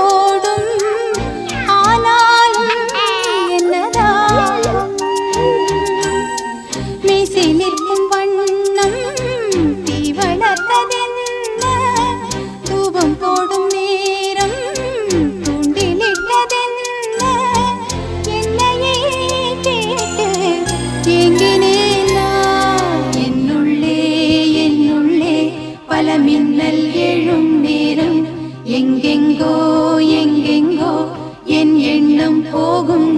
ஓடும் ஆனாலும் என்னதான் மீசை நிற்கும் வண்ணம் தீ வளர்த்ததென்ன தூபம் போடும் நேரம் தூண்டிலிட்டதென்ன என்னையே கேட்டு ஏங்கினேன் நான் என்னுள்ளே என்னுள்ளே பல மின்னல் எழும் நேரம் எங்கெங்கோ எங்கெங்கோ என் எண்ணம் போகும்